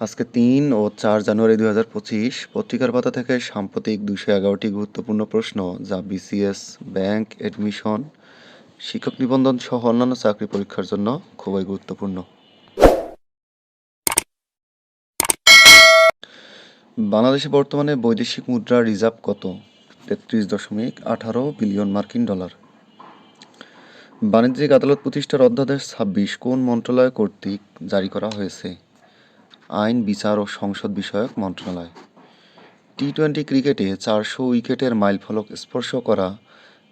আজকে ৩ ও ৪ জানুয়ারি ২০২৫ পত্রিকার পাতা থেকে সাম্প্রতিক ২১১টি গুরুত্বপূর্ণ প্রশ্ন যা বিসিএস, ব্যাংক, এডমিশন, শিক্ষক নিবন্ধন সহ অন্যান্য চাকরি পরীক্ষার জন্য খুবই গুরুত্বপূর্ণ। বাংলাদেশে বর্তমানে বৈদেশিক মুদ্রার রিজার্ভ কত? ৩৩.১৮ বিলিয়ন মার্কিন ডলার। বাণিজ্যিক আদালত প্রতিষ্ঠার অধ্যাদেশ ২৬ কোন মন্ত্রণালয় কর্তৃক জারি করা হয়েছে? আইন, বিচার ও সংসদ বিষয়ক মন্ত্রণালয়। টি-টোয়েন্টি ক্রিকেটে ৪০০ উইকেটের মাইলফলক স্পর্শ করা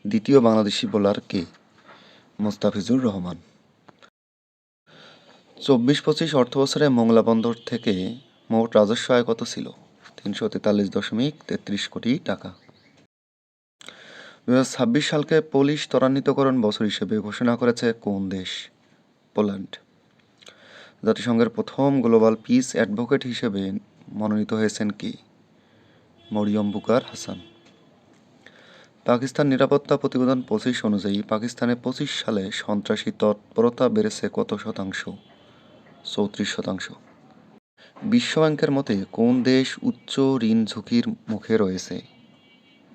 দ্বিতীয় বাংলাদেশি বোলার কে? মোস্তাফিজুর রহমান। ২৪-২৫ অর্থবছরে মোংলা বন্দর থেকে মোট রাজস্ব আয় কত ছিল? ৩৪৩.৩৩ কোটি টাকা। ২০২৬ সালকে পোলিশ ত্বরান্বিতকরণ বছর হিসেবে ঘোষণা করেছে কোন দেশ? পোল্যান্ড। জাতিসংঘের প্রথম গ্লোবাল পিস অ্যাডভোকেট হিসেবে মনোনীত হয়েছেন কে? মরিয়ম বুকার হাসান। পাকিস্তান নিরাপত্তা প্রতিবেদন ২৫ অনুযায়ী পাকিস্তানে ২৫ সালে সন্ত্রাসী তৎপরতা বেড়েছে কত শতাংশ? ৩৪%। বিশ্বব্যাংকের মতে কোন দেশ উচ্চ ঋণ ঝুঁকির মুখে রয়েছে?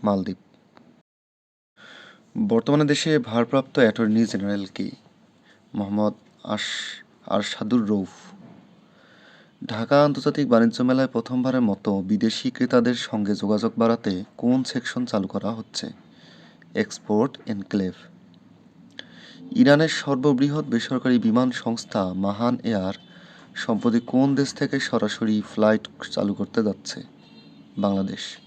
মালদ্বীপ। বর্তমানে দেশে ভারপ্রাপ্ত অ্যাটর্নি জেনারেল কে? মোহাম্মদ আরশাদুর রউফ। ঢাকা আন্তর্জাতিক বাণিজ্য মেলায় প্রথমবারের মতো বিদেশি ক্রেতাদের সঙ্গে যোগাযোগ বাড়াতে কোন সেকশন চালু করা হচ্ছে? Export enclave. ইরানের সর্ববৃহৎ বেসরকারি বিমান সংস্থা মাহান এয়ার সম্প্রতি কোন দেশ থেকে সরাসরি ফ্লাইট চালু করতে যাচ্ছে? বাংলাদেশ।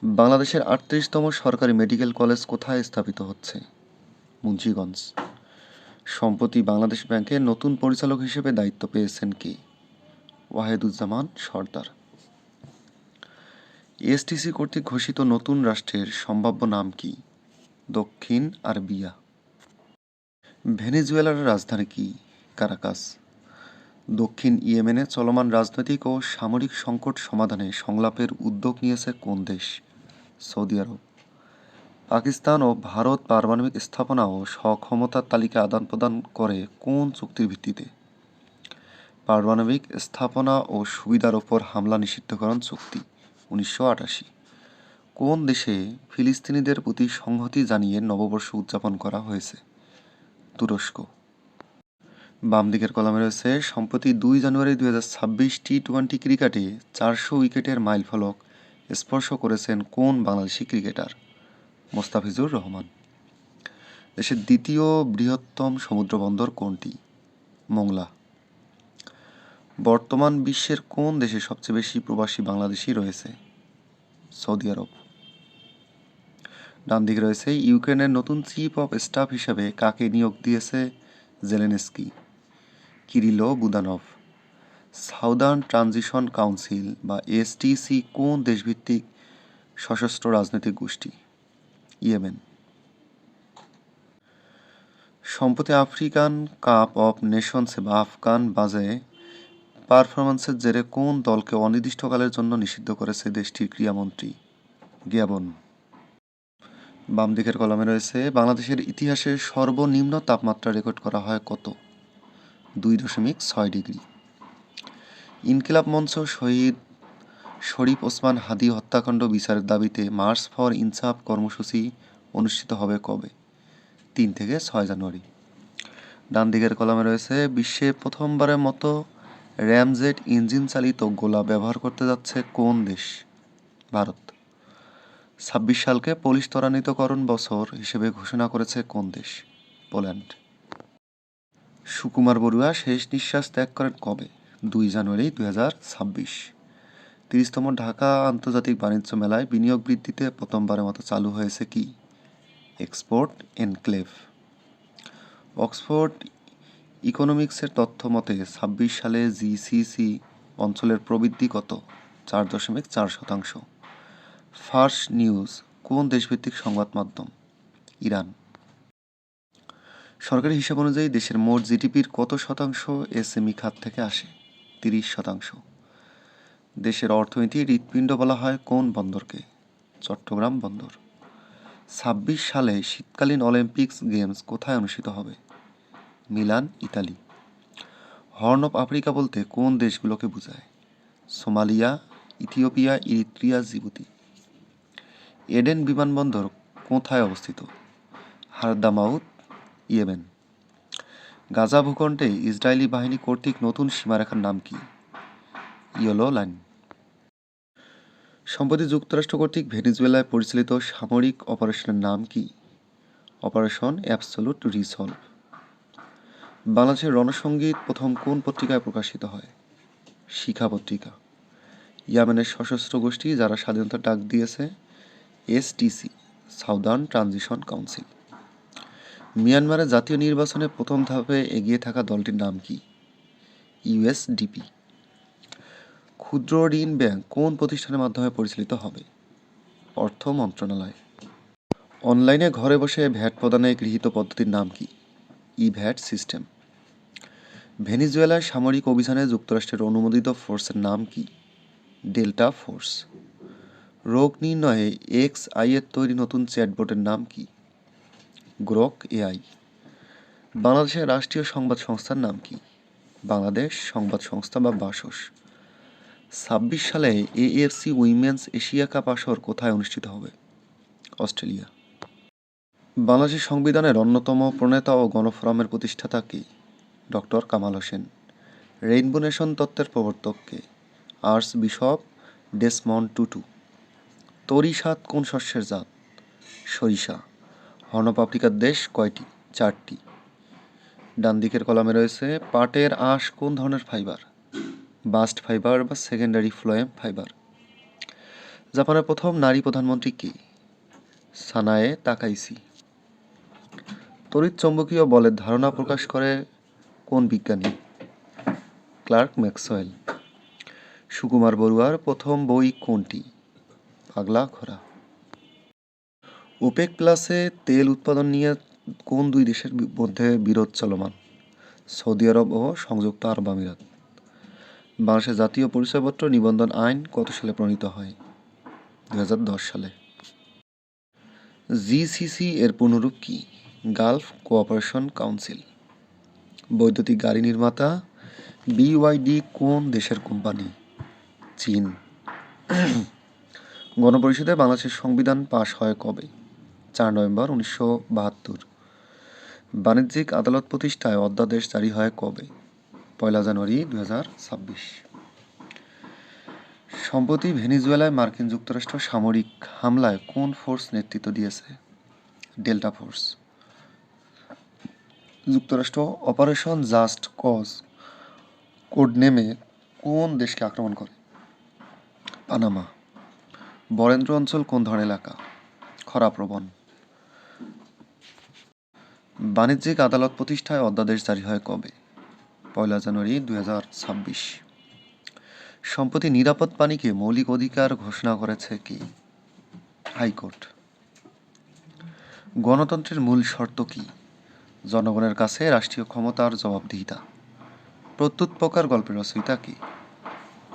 বাংলাদেশের ৩৮তম সরকারি মেডিকেল কলেজ কোথায় স্থাপিত হচ্ছে? মুন্সিগঞ্জ। সম্প্রতি বাংলাদেশ ব্যাংকের নতুন পরিচালক হিসেবে দায়িত্ব পেয়েছেন কে? ওয়াহেদুজ্জামান সরদার। এসটিসি কর্তৃক ঘোষিত নতুন রাষ্ট্রের সম্ভাব্য নাম কি? দক্ষিণ আরবিয়া। ভেনেজুয়েলার রাজধানী কি? কারাকাস। দক্ষিণ ইয়েমেনে চলমান রাজনৈতিক ও সামরিক সংকট সমাধানে সংলাপের উদ্যোগ নিয়েছে কোন দেশ? সৌদি আরব। পাকিস্তান ও ভারত পারমাণবিক স্থাপনা ও সক্ষমতার তালিকা আদান প্রদান করে কোন চুক্তির ভিত্তিতে? পারমাণবিক স্থাপনা ও সুবিধার ওপর হামলা নিষিদ্ধকরণ চুক্তি ১৯৮৮। কোন দেশে ফিলিস্তিনিদের প্রতি সংহতি জানিয়ে নববর্ষ উদযাপন করা হয়েছে? তুরস্ক। বাম দিকের কলামে রয়েছে সম্প্রতি ২ জানুয়ারি ২০২৬ টি-টোয়েন্টি ক্রিকেটে ৪০০ উইকেটের মাইলফলক স্পর্শ করেছেন কোন বাংলাদেশি ক্রিকেটার? মোস্তাফিজুর রহমান। দেশের দ্বিতীয় বৃহত্তম সমুদ্রবন্দর কোনটি? মোংলা। বর্তমান বিশ্বের কোন দেশে সবচেয়ে বেশি প্রবাসী বাংলাদেশি রয়েছে? সৌদি আরব। ডান দিকে রয়েছে ইউক্রেনের নতুন চিফ অফ স্টাফ হিসেবে কাকে নিয়োগ দিয়েছে Zelensky? Kyrylo Budanov. Southern transition council বা এসটিসি কোন দেশভিত্তিক সশস্ত্র রাজনৈতিক গোষ্ঠী? ইয়েমেন। সম্প্রতি আফ্রিকান কাপ অফ নেশনসে বা আফগান বাজে পারফরম্যান্সের জেরে কোন দলকে অনির্দিষ্টকালের জন্য নিষিদ্ধ করেছে দেশটির ক্রীড়ামন্ত্রী? গ্যাবন। বাম দিকের কলামে রয়েছে বাংলাদেশের ইতিহাসে সর্বনিম্ন তাপমাত্রা রেকর্ড করা হয় কত? ২.৬ ডিগ্রি। ইনকিলাব মঞ্চ শহীদ শরীফ ওসমান হাদী হত্যাকাণ্ড বিচারের দাবিতে মার্চ ফর ইনসাফ কর্মসূচি অনুষ্ঠিত হবে কবে? ৩ থেকে ৬ জানুয়ারি। ডান দিকের কলামে রয়েছে বিশ্বে প্রথমবারের মতো র্যামজেট ইঞ্জিন চালিত গোলা ব্যবহার করতে যাচ্ছে কোন দেশ? ভারত। ২৬ সালকে পোলিশ ত্বরান্বিতকরণ বছর হিসেবে ঘোষণা করেছে কোন দেশ? পোল্যান্ড। সুকুমার বড়ুয়া শেষ নিঃশ্বাস ত্যাগ করেন কবে? ২ জানুয়ারি ২০২৬। ৩০তম ঢাকা আন্তর্জাতিক বাণিজ্য মেলায় বিনিয়োগ বৃদ্ধিতে প্রথমবারের মতো চালু হয়েছে কি? Export enclave. অক্সফোর্ড ইকোনমিক্সের তথ্য মতে ২৬ সালে জিসিসি অঞ্চলের প্রবৃদ্ধি কত? ৪.৪%। ফার্স নিউজ কোন দেশভিত্তিক সংবাদ মাধ্যম? ইরান। সরকারি হিসাব অনুযায়ী দেশের মোট জিডিপির কত শতাংশ এসএমই খাত থেকে আসে? ৩০%। দেশের অর্থনীতির হৃৎপিণ্ড বলা হয় কোন বন্দরকে? চট্টগ্রাম বন্দর। ২৬ সালে শীতকালীন অলিম্পিক্স গেমস কোথায় অনুষ্ঠিত হবে? Milan, Italy. Horn of Africa বলতে কোন দেশগুলোকে বোঝায়? Somalia, Ethiopia, Eritrea, Djibouti. Aden বিমানবন্দর কোথায় অবস্থিত? হারদামাউত, ইয়েমেন। গাজা ভূখণ্ডে ইসরায়েলি বাহিনী কর্তৃক নতুন সীমারেখার নাম কি? Yellow line. সম্প্রতি যুক্তরাষ্ট্র কর্তৃক ভেনেজুয়েলায় পরিচালিত সামরিক অপারেশনের নাম কি? Operation absolute resolve. বাংলাদেশের রণসঙ্গীত প্রথম কোন পত্রিকায় প্রকাশিত হয়? শিখা পত্রিকা। ইয়েমেনের সশস্ত্র গোষ্ঠী যারা স্বাধীনতার ডাক দিয়েছে? STC, southern transition council. মিয়ানমারের জাতীয় নির্বাচনে প্রথম ধাপে এগিয়ে থাকা দলটির নাম কি? ইউএসডিপি। ক্ষুদ্র ঋণ ব্যাংক কোন প্রতিষ্ঠানের মাধ্যমে পরিচালিত হবে? অর্থ মন্ত্রণালয়। অনলাইনে ঘরে বসে ভ্যাট প্রদানে গৃহীত পদ্ধতির নাম কি? ই-ভ্যাট সিস্টেম। ভেনেজুয়েলার সামরিক অভিযানে যুক্তরাষ্ট্রের অনুমোদিত ফোর্সের নাম কি? Delta force. রোগ নির্ণয়ে XI এর তৈরি নতুন চ্যাটবটের নাম কি? Grok AI। বাংলাদেশের রাষ্ট্রীয় সংবাদ সংস্থার নাম কি? বাংলাদেশ সংবাদ সংস্থা বা বাসস। 26 সালে AFC উইমেন্স এশিয়া কাপ আসর কোথায় অনুষ্ঠিত হবে? অস্ট্রেলিয়া। বাংলাদেশের সংবিধানের অন্যতম প্রণেতা ও গণফোরামের প্রতিষ্ঠাতা কে? Doctor Kamal Hossain. Rainbow nation তত্ত্বের প্রবর্তক কে? Archbishop Desmond Tutu. তরি সাত কোন শস্যের জাত? সরিষা। হর্ন অফ আফ্রিকার দেশ কয়টি? 4টি। ডান দিকের কলামে রয়েছে পাটের আঁশ কোন ধরনের ফাইবার? বাস্ট ফাইবার বা সেকেন্ডারি ফ্লোয়েম ফাইবার। জাপানের প্রথম নারী প্রধানমন্ত্রী কে? সানায়ে তাকাইসি। তড়িৎ চৌম্বকীয় বলের ধারণা প্রকাশ করে কোন বিজ্ঞানী? Clerk Maxwell. সুকুমার বড়ুয়ার প্রথম বই কোনটি? পাগলা ঘোড়া। ওপেক প্লাসে তেল উৎপাদন নিয়ে কোন দুই দেশের মধ্যে বিরোধ চলমান? সৌদি আরব ও সংযুক্ত আরব আমিরাত। বাংলাদেশের জাতীয় পরিচয়পত্র নিবন্ধন আইন কত সালে প্রণীত হয়? 2010 সালে। জিসিসি এর পূর্ণরূপ কি? Gulf cooperation council. বৈদ্যুতিক গাড়ি নির্মাতা BYD কোন দেশের কোম্পানি? চীন। গণপরিষদে বাংলাদেশের সংবিধান পাশ হয় কবে? 4 নভেম্বর 1972। বাণিজ্যিক আদালত প্রতিষ্ঠায় অধ্যাদেশ জারি হয় কবে? 1 জানুয়ারি 2026। সম্প্রতি ভেনেজুয়েলায় মার্কিন যুক্তরাষ্ট্র সামরিক হামলায় কোন ফোর্স নেতৃত্ব দিয়েছে? Delta force. যুক্তরাষ্ট্র অপারেশন জাস্ট কজ কোড নেমে কোন দেশকে আক্রমণ করে? পানামা। বরেন্দ্র অঞ্চল কোন ধরনের এলাকা? খরাপ্রবণ। বাণিজ্যিক আদালত প্রতিষ্ঠায় অধ্যাদেশ জারি হয় কবে? 1 জানুয়ারি 2026। সম্প্রতি নিরাপদ পানিকে মৌলিক অধিকার ঘোষণা করেছে কে? হাইকোর্ট। গণতন্ত্রের মূল শর্ত কি? জনগণের কাছে রাষ্ট্রীয় ক্ষমতার জবাবদিহিতা। প্রত্যুৎ প্রকার গল্পের রচয়িতা কে?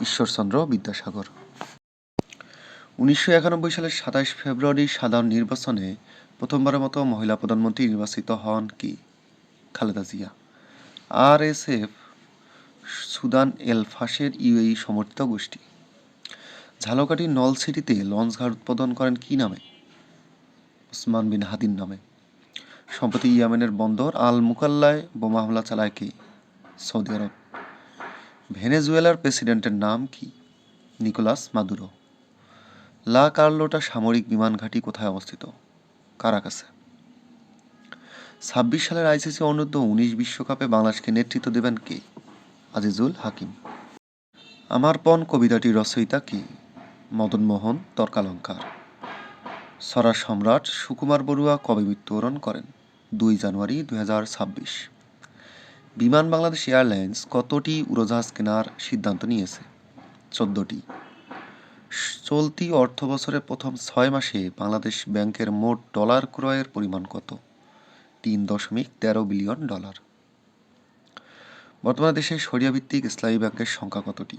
ঈশ্বরচন্দ্র বিদ্যাসাগর। 1991 সালের 27 ফেব্রুয়ারি সাধারণ নির্বাচনে প্রথমবারের মতো মহিলা প্রধানমন্ত্রী নির্বাচিত হন কে? খালেদা জিয়া। RSF সুদান এল ফাশের UAE সমর্থিত গোষ্ঠী। ঝালকাঠির নলছিটিতে লঞ্চঘাট উদ্বোধন করেন কি নামে? ওসমান বিন হাদির নামে। সম্প্রতি ইয়েমেনের বন্দর আল মুকাল্লায় বোমা হামলা চালায় কে? সৌদি আরব। ভেনেজুয়েলার প্রেসিডেন্টের নাম কি? Nicolas Maduro. লা কার্লোটা সামরিক বিমান ঘাঁটি কোথায় অবস্থিত? কারাকাসে। 26 সালের ICC অনূর্ধ্ব-19 বিশ্বকাপে বাংলাদেশকে নেতৃত্ব দেবেন কে? আজিজুল হাকিম। আমার পণ কবিতাটির রচয়িতা কে? মদনমোহন তর্কালঙ্কার। সরার সম্রাট সুকুমার বড়ুয়া কবে মৃত্যুবরণ করেন? 2 জানুয়ারি 2026। বিমান বাংলাদেশ এয়ারলাইন্স কতটি উড়োজাহাজ কেনার সিদ্ধান্ত নিয়েছে? 14টি। চলতি অর্থবছরের প্রথম 6 মাসে বাংলাদেশ ব্যাংকের মোট ডলার ক্রয়ের পরিমাণ কত? 3.13 বিলিয়ন ডলার। বর্তমানে দেশে শরিয়া ভিত্তিক ইসলামী ব্যাংকের সংখ্যা কতটি?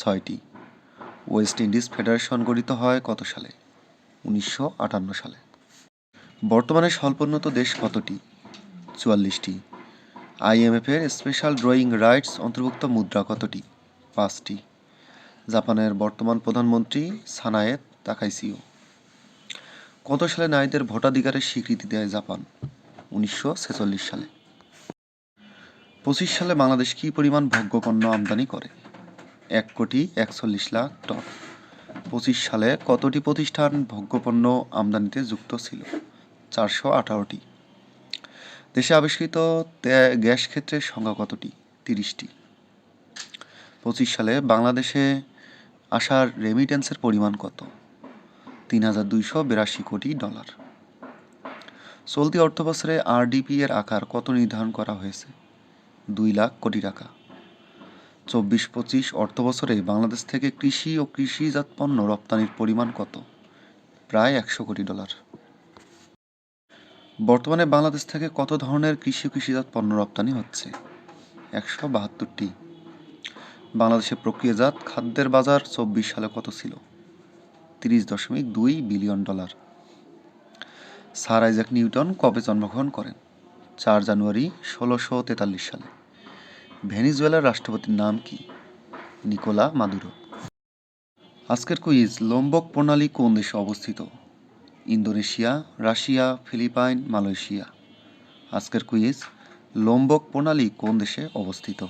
6টি। ওয়েস্ট ইন্ডিজ ফেডারেশন গঠিত হয় কত সালে? 1958 সালে। বর্তমানে স্বল্পোন্নত দেশ কতটি? 44টি। আইএমএফের স্পেশাল ড্রয়িং রাইটস অন্তর্ভুক্ত মুদ্রা কতটি? 5টি। জাপানের বর্তমান প্রধানমন্ত্রী সানায়ে তাকাইচিও। কত সালে নারীদের ভোটাধিকারের স্বীকৃতি দেয় জাপান? 1946 সালে। 25 সালে বাংলাদেশ কি পরিমাণ ভোগ্যপণ্য আমদানি করে? 1,41,00,000 টন। 25 সালে কতটি প্রতিষ্ঠান ভোগ্যপণ্য আমদানিতে যুক্ত ছিল? 418টি। দেশে আবিষ্কৃত গ্যাস ক্ষেত্রের সংখ্যা কতটি? 30টি। 25 সালে বাংলাদেশে আসার রেমিটেন্সের পরিমাণ কত? 3,282 কোটি ডলার। চলতি অর্থবছরে আরডিপি এর আকার কত নির্ধারণ করা হয়েছে? 2 লাখ কোটি টাকা। 24-25 অর্থবছরে বাংলাদেশ থেকে কৃষি ও কৃষিজাত পণ্য রপ্তানির পরিমাণ কত? প্রায় 100 কোটি ডলার। বর্তমানে বাংলাদেশ থেকে কত ধরনের কৃষি ও কৃষিজাত পণ্য রপ্তানি হচ্ছে? 172টি। বাংলাদেশে প্রক্রিয়াজাত খাদ্যের বাজার 24 সালে কত ছিল? 30.2 billion dollar. Sir Isaac Newton কবে জন্মগ্রহণ করেন? 4 জানুয়ারি 1643 সালে। ভেনিজুয়েলার রাষ্ট্রপতির নাম কি? Nicola Maduro. আজকের কুইজ, লোম্বক প্রণালী কোন দেশে অবস্থিত? Indonesia, Russia, Philippines, Malaysia. আজকের কুইজ, লোম্বক প্রণালী কোন দেশে অবস্থিত?